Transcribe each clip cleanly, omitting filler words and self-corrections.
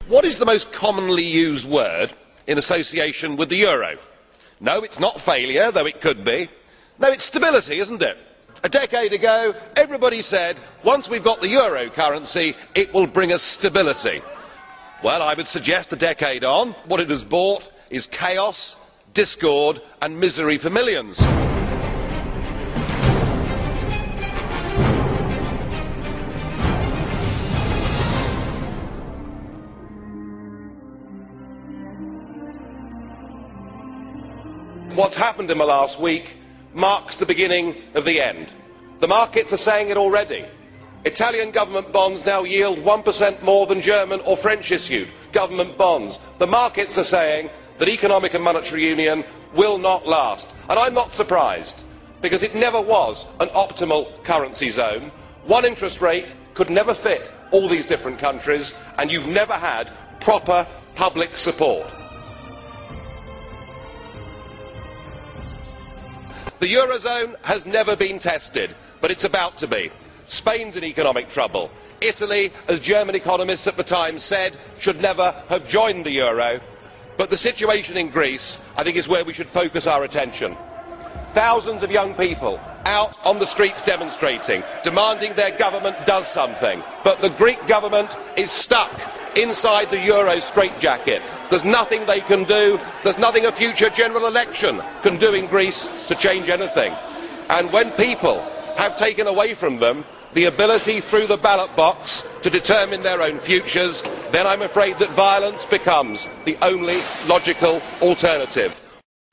What is the most commonly used word in association with the euro? No, it's not failure, though it could be. No, it's stability, isn't it? A decade ago, everybody said, once we've got the euro currency, it will bring us stability. Well, I would suggest a decade on, what it has brought is chaos, discord and misery for millions. What's happened in the last week marks the beginning of the end. The markets are saying it already. Italian government bonds now yield 1% more than German or French issued government bonds. The markets are saying that economic and monetary union will not last. And I'm not surprised, because it never was an optimal currency zone. One interest rate could never fit all these different countries, and you've never had proper public support. The eurozone has never been tested, but it's about to be. Spain's in economic trouble. Italy, as German economists at the time said, should never have joined the euro. But the situation in Greece, I think, is where we should focus our attention. Thousands of young people out on the streets demonstrating, demanding their government does something. But the Greek government is stuck inside the euro straitjacket. There's nothing they can do. There's nothing a future general election can do in Greece to change anything. And when people have taken away from them the ability through the ballot box to determine their own futures, then I'm afraid that violence becomes the only logical alternative.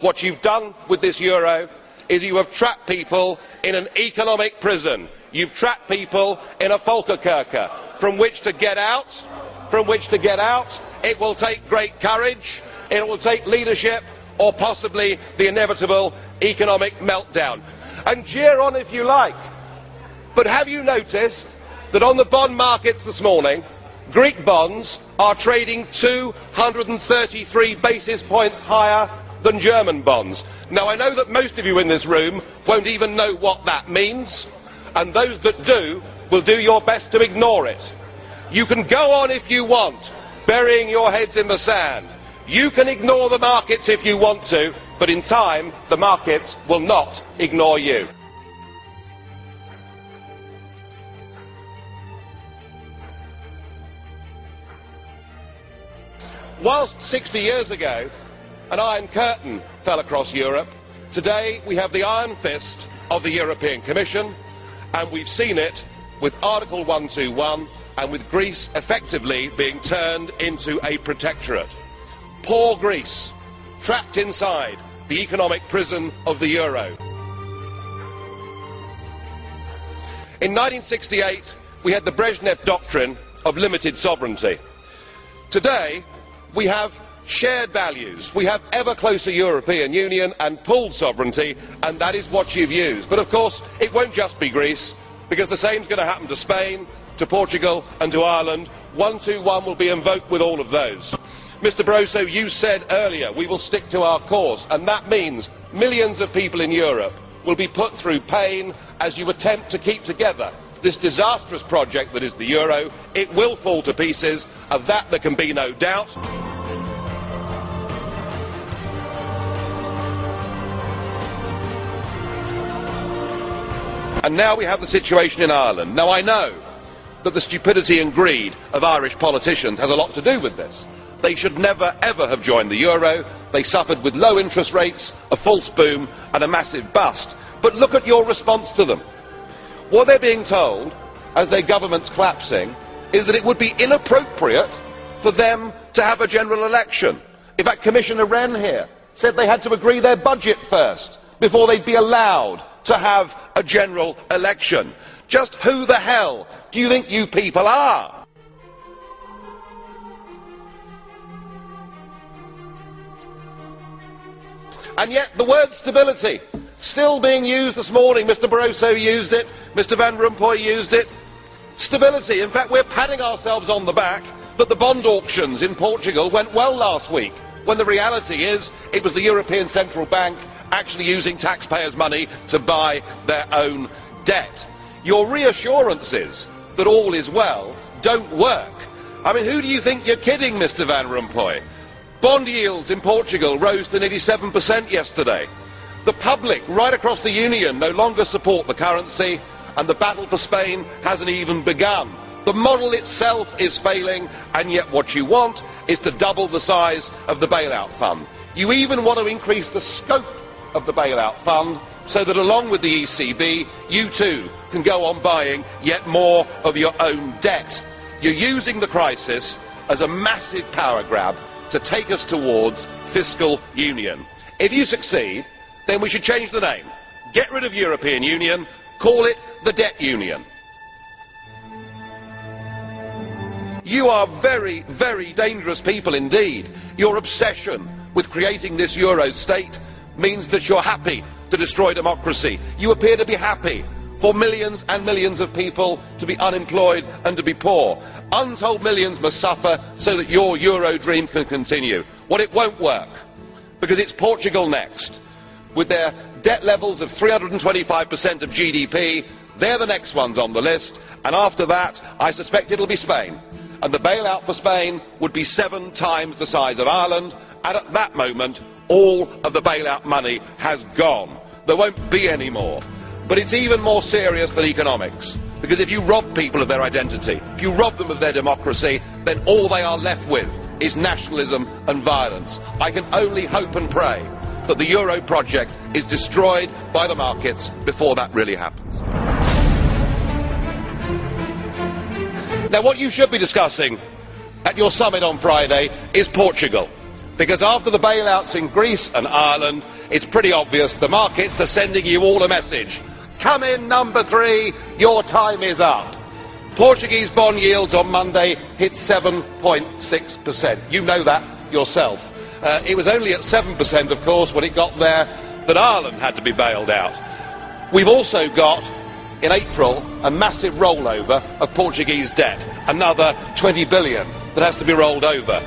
What you've done with this euro is you have trapped people in an economic prison. You've trapped people in a Volkerkerker from which to get out. It will take great courage, it will take leadership, or possibly the inevitable economic meltdown. And jeer on if you like, but have you noticed that on the bond markets this morning, Greek bonds are trading 233 basis points higher than German bonds? Now, I know that most of you in this room won't even know what that means, and those that do will do your best to ignore it. You can go on if you want, burying your heads in the sand. You can ignore the markets if you want to, but in time the markets will not ignore you. Whilst 60 years ago an iron curtain fell across Europe, today we have the iron fist of the European Commission, and we've seen it with Article 121 and with Greece effectively being turned into a protectorate. Poor Greece, trapped inside the economic prison of the euro. In 1968 we had the Brezhnev doctrine of limited sovereignty. Today we have shared values, we have ever closer European Union and pooled sovereignty, and that is what you've used. But of course it won't just be Greece, because the same is going to happen to Spain, to Portugal and to Ireland. 121 will be invoked with all of those. Mr Barroso, you said earlier we will stick to our course, and that means millions of people in Europe will be put through pain as you attempt to keep together this disastrous project that is the euro. It will fall to pieces, of that there can be no doubt. And now we have the situation in Ireland. Now, I know that the stupidity and greed of Irish politicians has a lot to do with this. They should never ever have joined the euro. They suffered with low interest rates, a false boom and a massive bust. But look at your response to them. What they're being told, as their government's collapsing, is that it would be inappropriate for them to have a general election. In fact, Commissioner Wren here said they had to agree their budget first before they'd be allowed to have a general election. Just who the hell do you think you people are? And yet the word stability still being used this morning. Mr Barroso used it, Mr Van Rompuy used it. Stability. In fact, we're patting ourselves on the back that the bond auctions in Portugal went well last week, when the reality is it was the European Central Bank actually using taxpayers' money to buy their own debt. Your reassurances that all is well don't work. I mean, who do you think you're kidding, Mr Van Rompuy? Bond yields in Portugal rose to nearly 7% yesterday. The public right across the Union no longer support the currency, and the battle for Spain hasn't even begun. The model itself is failing, and yet what you want is to double the size of the bailout fund. You even want to increase the scope of the bailout fund so that along with the ECB, you too can go on buying yet more of your own debt. You're using the crisis as a massive power grab to take us towards fiscal union. If you succeed, then we should change the name. Get rid of European Union, call it the Debt Union. You are very, very dangerous people indeed. Your obsession with creating this Euro state means that you're happy to destroy democracy. You appear to be happy for millions and millions of people to be unemployed and to be poor. Untold millions must suffer so that your Euro dream can continue. Well, it won't work, because it's Portugal next. With their debt levels of 325% of GDP, they're the next ones on the list, and after that, I suspect it'll be Spain. And the bailout for Spain would be 7 times the size of Ireland, and at that moment, all of the bailout money has gone. There won't be any more. But it's even more serious than economics, because if you rob people of their identity, if you rob them of their democracy, then all they are left with is nationalism and violence. I can only hope and pray that the Euro project is destroyed by the markets before that really happens. Now, what you should be discussing at your summit on Friday is Portugal, because after the bailouts in Greece and Ireland, it's pretty obvious the markets are sending you all a message. Come in, number 3, your time is up. Portuguese bond yields on Monday hit 7.6%. You know that yourself. It was only at 7%, of course, when it got there, that Ireland had to be bailed out. We've also got, in April, a massive rollover of Portuguese debt, another 20 billion that has to be rolled over.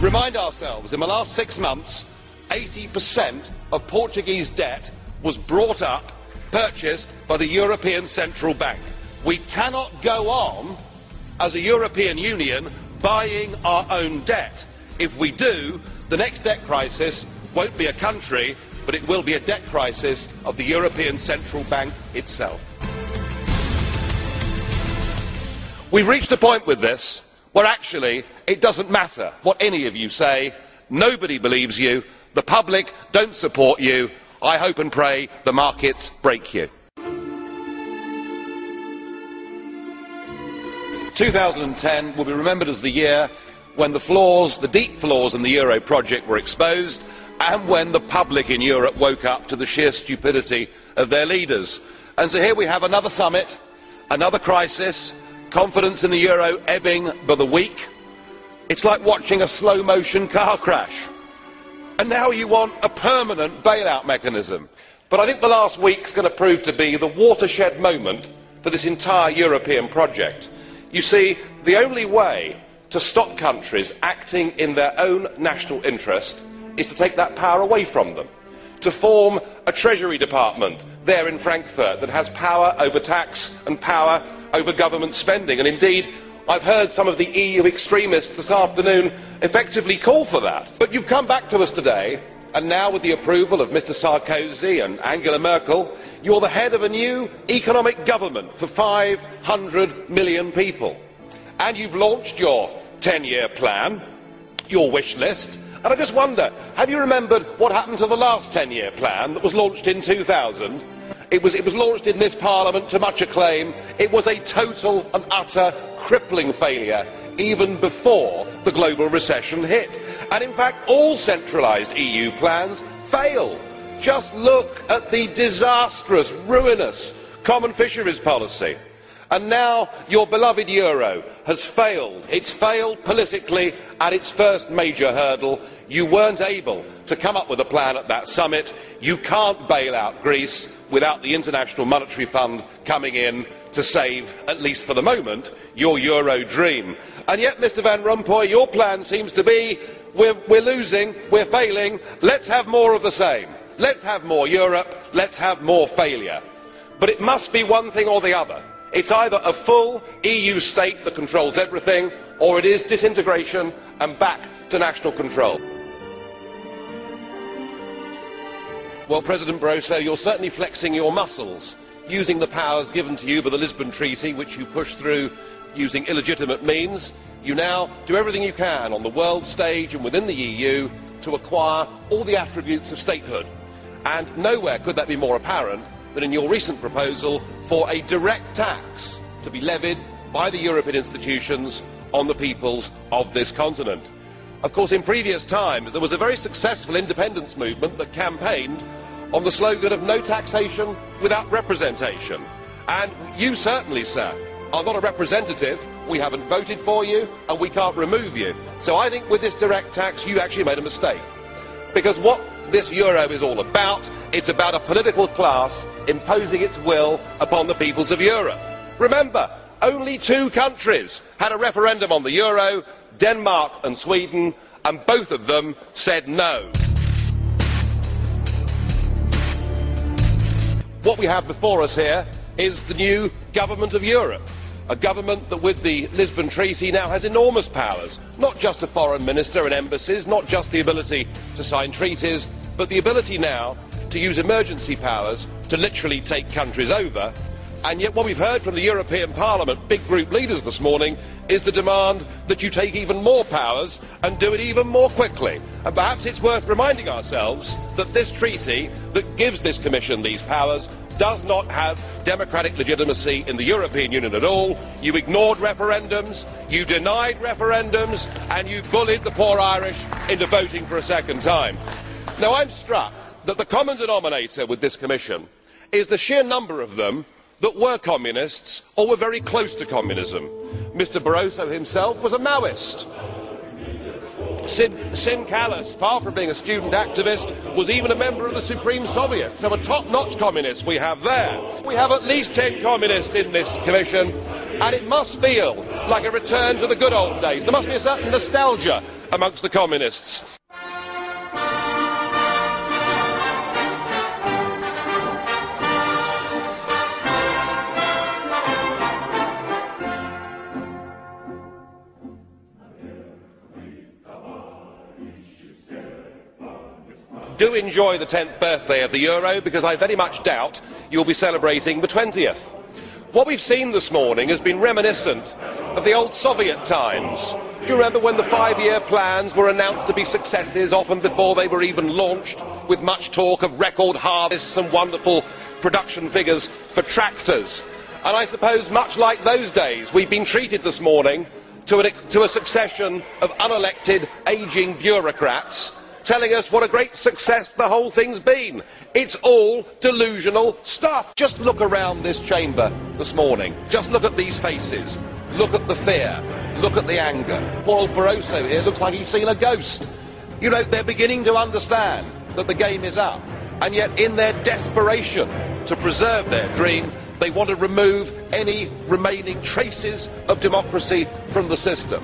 Remind ourselves, in the last 6 months, 80% of Portuguese debt was brought up, purchased by the European Central Bank. We cannot go on as a European Union buying our own debt. If we do, the next debt crisis won't be a country, but it will be a debt crisis of the European Central Bank itself. We've reached a point with this where actually it doesn't matter what any of you say. Nobody believes you. The public don't support you. I hope and pray the markets break you. 2010 will be remembered as the year when the flaws, the deep flaws in the Euro project were exposed, and when the public in Europe woke up to the sheer stupidity of their leaders. And so here we have another summit, another crisis, confidence in the euro ebbing by the week. It's like watching a slow-motion car crash. And now you want a permanent bailout mechanism. But I think the last week's going to prove to be the watershed moment for this entire European project. You see, the only way to stop countries acting in their own national interest is to take that power away from them. To form a Treasury Department there in Frankfurt that has power over tax and power over government spending. And indeed, I've heard some of the EU extremists this afternoon effectively call for that. But you've come back to us today, and now with the approval of Mr Sarkozy and Angela Merkel, you're the head of a new economic government for 500 million people. And you've launched your 10-year plan, your wish list. And I just wonder, have you remembered what happened to the last 10-year plan that was launched in 2000? It was launched in this Parliament to much acclaim. It was a total and utter crippling failure even before the global recession hit. And in fact, all centralised EU plans fail. Just look at the disastrous, ruinous common fisheries policy. And now your beloved euro has failed. It's failed politically at its first major hurdle. You weren't able to come up with a plan at that summit. You can't bail out Greece without the International Monetary Fund coming in to save, at least for the moment, your euro dream. And yet, Mr Van Rompuy, your plan seems to be we're losing, we're failing, let's have more of the same. let's have more Europe, let's have more failure. But it must be one thing or the other. It's either a full EU state that controls everything, or it is disintegration and back to national control. Well, President Barroso, you're certainly flexing your muscles, using the powers given to you by the Lisbon Treaty, which you pushed through using illegitimate means. You now do everything you can on the world stage and within the EU to acquire all the attributes of statehood. And nowhere could that be more apparent than in your recent proposal for a direct tax to be levied by the European institutions on the peoples of this continent. Of course, in previous times there was a very successful independence movement that campaigned on the slogan of no taxation without representation. And you certainly, sir, are not a representative. We haven't voted for you and we can't remove you. So I think with this direct tax you actually made a mistake. Because what this euro is all about, it's about a political class imposing its will upon the peoples of Europe. Remember, only 2 countries had a referendum on the euro, Denmark and Sweden, and both of them said no. What we have before us here is the new government of Europe. A government that with the Lisbon Treaty now has enormous powers, not just a foreign minister and embassies, not just the ability to sign treaties, but the ability now to use emergency powers to literally take countries over. And yet what we've heard from the European Parliament big group leaders this morning is the demand that you take even more powers and do it even more quickly. And perhaps it's worth reminding ourselves that this treaty that gives this Commission these powers does not have democratic legitimacy in the European Union at all. You ignored referendums, you denied referendums, and you bullied the poor Irish into voting for a second time. Now I'm struck that the common denominator with this Commission is the sheer number of them that were communists or were very close to communism. Mr Barroso himself was a Maoist. Sim Kallas, far from being a student activist, was even a member of the Supreme Soviet. So a top-notch communist we have there. We have at least 10 communists in this Commission, and it must feel like a return to the good old days. There must be a certain nostalgia amongst the communists. Do enjoy the 10th birthday of the euro, because I very much doubt you will be celebrating the 20th. What we've seen this morning has been reminiscent of the old Soviet times. Do you remember when the 5-year plans were announced to be successes, often before they were even launched, with much talk of record harvests and wonderful production figures for tractors? And I suppose, much like those days, we've been treated this morning to a succession of unelected, ageing bureaucrats telling us what a great success the whole thing's been. It's all delusional stuff. Just look around this chamber this morning. Just look at these faces. Look at the fear. Look at the anger. Poor old Barroso here looks like he's seen a ghost. You know, they're beginning to understand that the game is up. And yet in their desperation to preserve their dream, they want to remove any remaining traces of democracy from the system.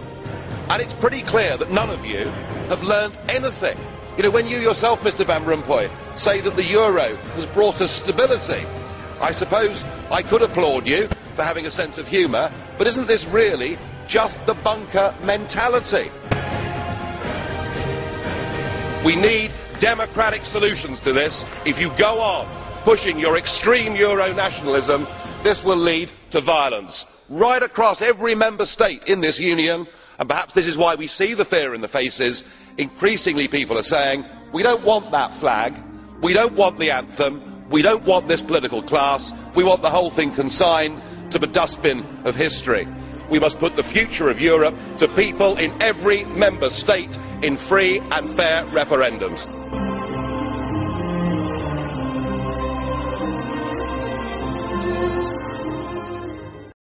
And it's pretty clear that none of you have learned anything. You know, when you yourself, Mr Van Rompuy, say that the euro has brought us stability, I suppose I could applaud you for having a sense of humour, but isn't this really just the bunker mentality? We need democratic solutions to this. If you go on pushing your extreme euro nationalism, this will lead to violence right across every member state in this union. And perhaps this is why we see the fear in the faces. Increasingly people are saying, we don't want that flag, we don't want the anthem, we don't want this political class, we want the whole thing consigned to the dustbin of history. We must put the future of Europe to people in every member state in free and fair referendums.